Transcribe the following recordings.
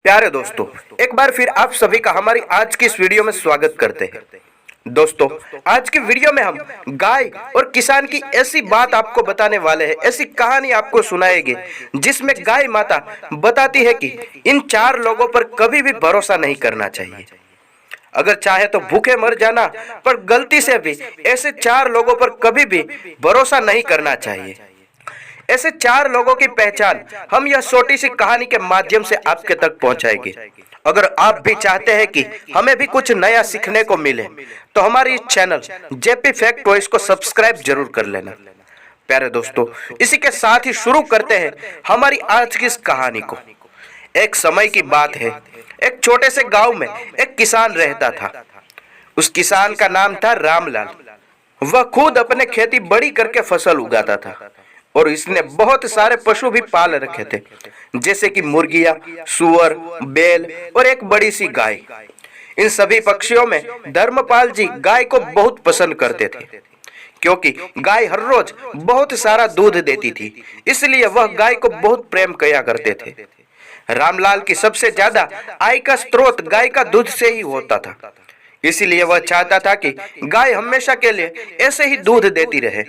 प्यारे दोस्तों, एक बार फिर आप सभी का हमारी आज की इस वीडियो में स्वागत करते हैं। दोस्तों, आज की वीडियो में हम गाय और किसान की ऐसी बात आपको बताने वाले हैं, ऐसी कहानी आपको सुनाएंगे जिसमें गाय माता बताती है कि इन चार लोगों पर कभी भी भरोसा नहीं करना चाहिए। अगर चाहे तो भूखे मर जाना, पर गलती से भी ऐसे चार लोगों पर कभी भी भरोसा नहीं करना चाहिए। ऐसे चार लोगों की पहचान हम यह छोटी सी कहानी के माध्यम से आपके तक पहुंचाएंगे। अगर आप भी चाहते हैं कि हमें भी कुछ नया सीखने को मिले तो हमारी इस चैनल जेपी फैक्ट वॉइस को सब्सक्राइब जरूर कर लेना। प्यारे दोस्तों, इसी के साथ ही शुरू करते हैं हमारी आज की इस कहानी को। एक समय की बात है, एक छोटे से गांव में एक किसान रहता था। उस किसान का नाम था रामलाल। वह खुद अपने खेती बड़ी करके फसल उगाता था और इसने बहुत सारे पशु भी पाल रखे थे, जैसे कि मुर्गियां, सुअर, बैल और एक बड़ी सी गाय। इन सभी पक्षियों में धर्मपाल जी गाय को बहुत पसंद करते थे, क्योंकि गाय हर रोज बहुत सारा दूध देती थी, इसलिए वह गाय को बहुत प्रेम किया करते थे। रामलाल की सबसे ज्यादा आय का स्रोत गाय का दूध से ही होता था, इसलिए वह चाहता था कि गाय हमेशा के लिए ऐसे ही दूध देती रहे।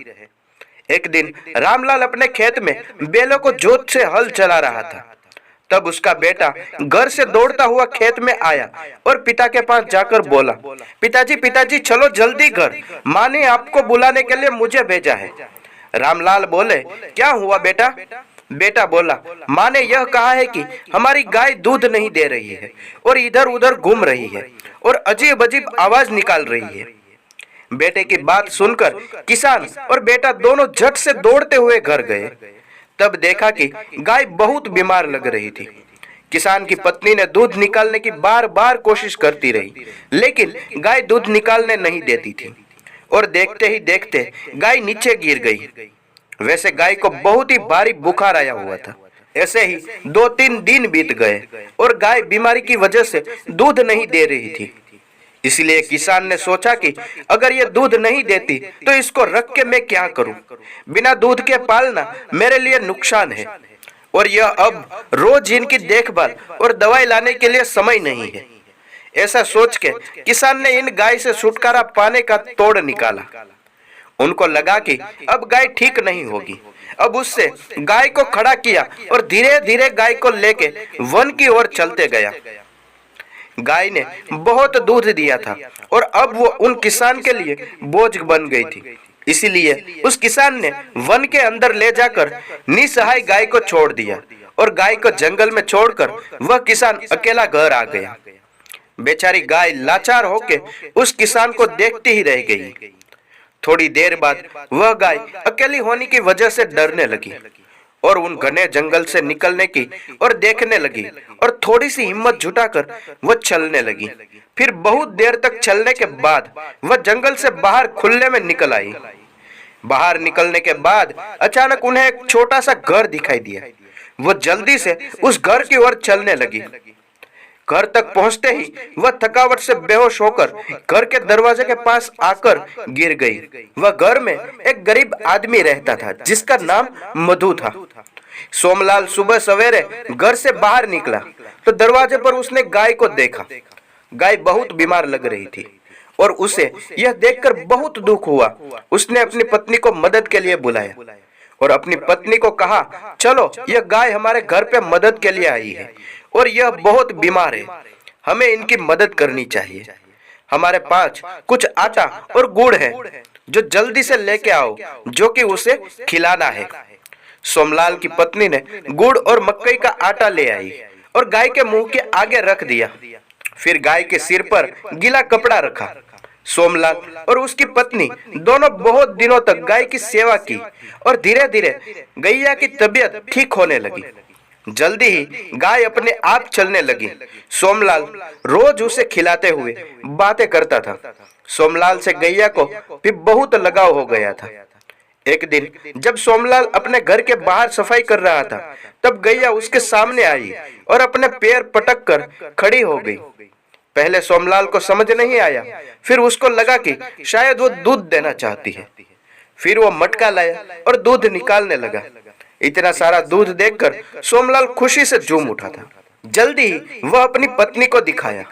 एक दिन रामलाल अपने खेत में बैलों को जोत से हल चला रहा था। तब उसका बेटा घर से दौड़ता हुआ खेत में आया और पिता के पास जाकर बोला, पिताजी पिताजी चलो जल्दी घर, माँ ने आपको बुलाने के लिए मुझे भेजा है। रामलाल बोले, क्या हुआ बेटा? बेटा बोला, माँ ने यह कहा है कि हमारी गाय दूध नहीं दे रही है और इधर उधर घूम रही है और अजीब अजीब आवाज निकाल रही है। बेटे की बात सुनकर किसान और बेटा दोनों झट से दौड़ते हुए घर गए। तब देखा कि गाय बहुत बीमार लग रही थी। किसान की पत्नी ने दूध निकालने की बार बार कोशिश करती रही, लेकिन गाय दूध निकालने नहीं देती थी और देखते ही देखते गाय नीचे गिर गई। वैसे गाय को बहुत ही भारी बुखार आया हुआ था। ऐसे ही 2-3 दिन बीत गए और गाय बीमारी की वजह से दूध नहीं दे रही थी। इसलिए किसान ने सोचा कि अगर ये दूध नहीं देती तो इसको रख के मैं क्या करूं? बिना दूध के पालना मेरे लिए नुकसान है और यह अब रोज इनकी देखभाल और दवाई लाने के लिए समय नहीं है। ऐसा सोच के किसान ने इन गाय से छुटकारा पाने का तोड़ निकाला। उनको लगा कि अब गाय ठीक नहीं होगी। अब उससे गाय को खड़ा किया और धीरे धीरे गाय को लेके वन की ओर चलते गया। गाय ने बहुत दूध दिया था और अब वो उन किसान के लिए बोझ बन गई थी। इसीलिए उस किसान ने वन के अंदर ले जाकर निसहाय गाय को छोड़ दिया और गाय को जंगल में छोड़कर वह किसान अकेला घर आ गया। बेचारी गाय लाचार होके उस किसान को देखती ही रह गई। थोड़ी देर बाद वह गाय अकेली होने की वजह से डरने लगी और उन घने जंगल से निकलने की और देखने लगी और थोड़ी सी हिम्मत जुटाकर वह चलने लगी। फिर बहुत देर तक चलने के बाद वह जंगल से बाहर खुले में निकल आई। बाहर निकलने के बाद अचानक उन्हें एक छोटा सा घर दिखाई दिया। वह जल्दी से उस घर की ओर चलने लगी। घर तक पहुंचते ही वह थकावट से बेहोश होकर घर के दरवाजे के पास आकर गिर गई। वह घर में एक गरीब आदमी रहता था जिसका नाम मधु था। सोमलाल सुबह सवेरे घर से बाहर निकला तो दरवाजे पर उसने गाय को देखा। गाय बहुत बीमार लग रही थी और उसे यह देखकर बहुत दुख हुआ। उसने अपनी पत्नी को मदद के लिए बुलाया और अपनी पत्नी को कहा, चलो यह गाय हमारे घर पे मदद के लिए आई है और यह बहुत बीमार है, हमें इनकी मदद करनी चाहिए। हमारे पास कुछ आटा और गुड़ है जो जल्दी से लेके आओ, जो कि उसे खिलाना है। सोमलाल की पत्नी ने गुड़ और मकई का आटा ले आई और गाय के मुंह के आगे रख दिया। फिर गाय के सिर पर गीला कपड़ा रखा। सोमलाल और उसकी पत्नी दोनों बहुत दिनों तक गाय की सेवा की और धीरे धीरे गैया की तबीयत ठीक होने लगी। जल्दी ही गाय अपने आप चलने लगी। सोमलाल रोज उसे खिलाते हुए बातें करता था। सोमलाल से गैया को भी बहुत लगाव हो गया था। एक दिन जब सोमलाल अपने घर के बाहर सफाई कर रहा था, तब गैया उसके सामने आई और अपने पैर पटक कर खड़ी हो गई। पहले सोमलाल को समझ नहीं आया, फिर उसको लगा कि शायद वो दूध देना चाहती है। फिर वो मटका लाया और दूध निकालने लगा। इतना सारा दूध देखकर सोमलाल खुशी से झूम उठा था। जल्दी ही वह अपनी पत्नी को दिखाया।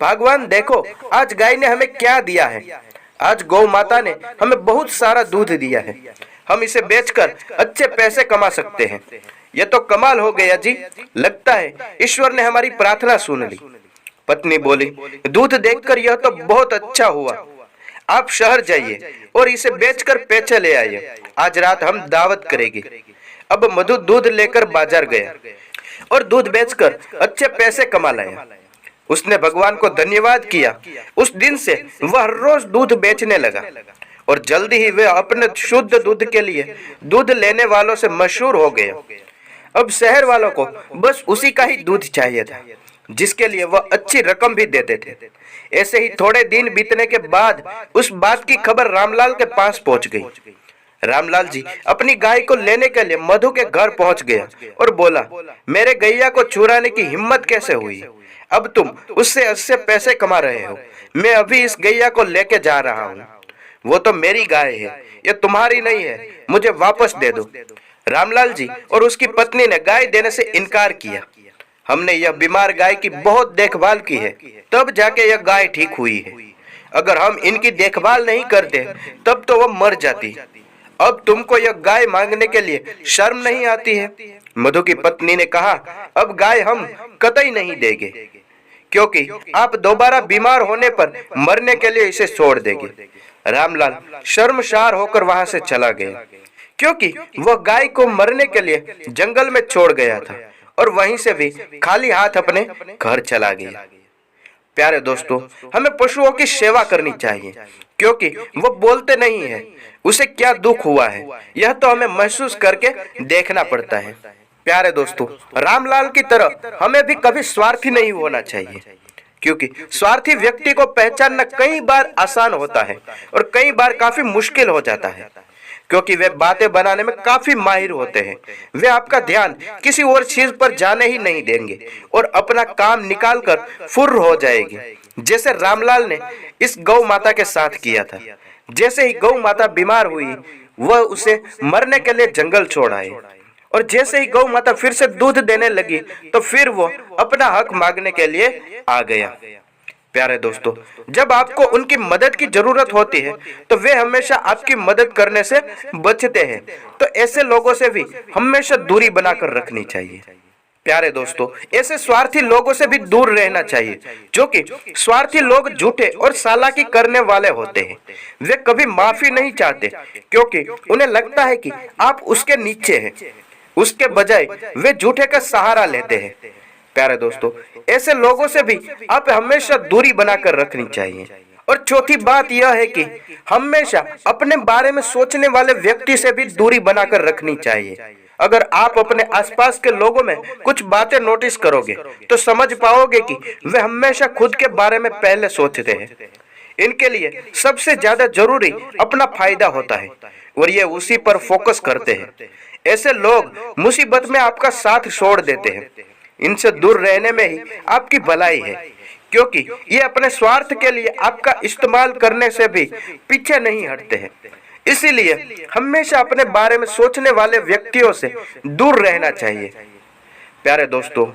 भगवान देखो, आज गाय ने हमें क्या दिया है। आज गौ माता ने हमें बहुत सारा दूध दिया है। हम इसे बेचकर अच्छे पैसे कमा सकते हैं। यह तो कमाल हो गया जी। लगता है ईश्वर ने हमारी प्रार्थना सुन ली। पत्नी बोली, दूध देखकर यह तो बहुत अच्छा हुआ। आप शहर जाइए और इसे बेचकर पैसे ले आइए। आज रात हम दावत करेंगे। अब मधु दूध लेकर बाजार गया और दूध बेचकर अच्छे पैसे कमा लाया। उसने भगवान को धन्यवाद किया। उस दिन से वह हर रोज दूध बेचने लगा और जल्दी ही वह अपने शुद्ध दूध के लिए दूध लेने वालों से मशहूर हो गया। अब शहर वालों को बस उसी का ही दूध चाहिए था, जिसके लिए वह अच्छी रकम भी देते थे। ऐसे ही थोड़े दिन बीतने के बाद उस बात की खबर रामलाल के पास पहुंच गई। रामलाल जी अपनी गाय को लेने के लिए मधु के घर पहुंच गया और बोला, मेरे गैया को चुराने की हिम्मत कैसे हुई? अब तुम उससे अच्छे पैसे कमा रहे हो। मैं अभी इस गैया को लेके जा रहा हूँ। वो तो मेरी गाय है, ये तुम्हारी नहीं है। मुझे वापस दे दो। रामलाल जी और उसकी पत्नी ने गाय देने से इनकार किया। हमने यह बीमार गाय की बहुत देखभाल की है, तब जाके यह गाय ठीक हुई है। अगर हम इनकी देखभाल नहीं करते तब तो वह मर जाती। अब तुमको यह गाय मांगने के लिए शर्म नहीं आती है? मधु की पत्नी ने कहा, अब गाय हम कतई नहीं देंगे, क्योंकि आप दोबारा बीमार होने पर मरने के लिए इसे छोड़ देंगे। रामलाल शर्मसार होकर वहां से चला गया, क्योंकि वह गाय को मरने के लिए जंगल में छोड़ गया था और वहीं से भी खाली हाथ अपने घर चला गया। प्यारे दोस्तों, हमें पशुओं की सेवा करनी चाहिए, क्योंकि वो बोलते नहीं है उसे क्या दुख हुआ है, यह तो हमें महसूस करके देखना पड़ता है। प्यारे दोस्तों, रामलाल की तरह हमें भी कभी स्वार्थी नहीं होना चाहिए, क्योंकि स्वार्थी व्यक्ति को पहचानना कई बार आसान होता है और कई बार काफी मुश्किल हो जाता है, क्योंकि वे बातें बनाने में काफी माहिर होते हैं। वे आपका ध्यान किसी और चीज पर जाने ही नहीं देंगे और अपना काम निकालकर फुर्र हो जाएंगे, जैसे रामलाल ने इस गौ माता के साथ किया था। जैसे ही गौ माता बीमार हुई, वह उसे मरने के लिए जंगल छोड़ आए और जैसे ही गौ माता फिर से दूध देने लगी तो फिर वो अपना हक मांगने के लिए आ गया। प्यारे दोस्तों, जब आपको उनकी मदद की जरूरत होती है तो वे हमेशा आपकी मदद करने से बचते हैं, तो ऐसे लोगों से भी हमेशा दूरी बनाकर रखनी चाहिए। प्यारे दोस्तों, ऐसे स्वार्थी लोगों से भी दूर रहना चाहिए, जो कि स्वार्थी लोग झूठे और चालाकी करने वाले होते हैं। वे कभी माफी नहीं चाहते, क्योंकि उन्हें लगता है कि आप उसके नीचे हैं। उसके बजाय वे झूठे का सहारा लेते हैं। प्यारे दोस्तों, ऐसे लोगों से भी आप हमेशा दूरी बनाकर रखनी चाहिए। और चौथी बात यह है कि हमेशा अपने बारे में सोचने वाले व्यक्ति से भी दूरी बनाकर रखनी चाहिए। अगर आप अपने आसपास के लोगों में कुछ बातें नोटिस करोगे तो समझ पाओगे कि वे हमेशा खुद के बारे में पहले सोचते हैं। इनके लिए सबसे ज्यादा जरूरी अपना फायदा होता है और ये उसी पर फोकस करते हैं। ऐसे लोग मुसीबत में आपका साथ छोड़ देते हैं। इनसे दूर रहने में ही आपकी भलाई है, क्योंकि ये अपने स्वार्थ के लिए आपका इस्तेमाल करने से भी पीछे नहीं हटते हैं। इसीलिए हमेशा अपने बारे में सोचने वाले व्यक्तियों से दूर रहना चाहिए। प्यारे दोस्तों,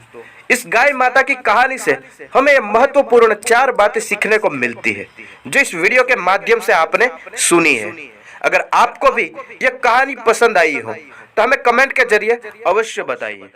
इस गाय माता की कहानी से हमें महत्वपूर्ण 4 बातें सीखने को मिलती है, जो इस वीडियो के माध्यम से आपने सुनी है। अगर आपको भी यह कहानी पसंद आई हो तो हमें कमेंट के जरिए अवश्य बताइए।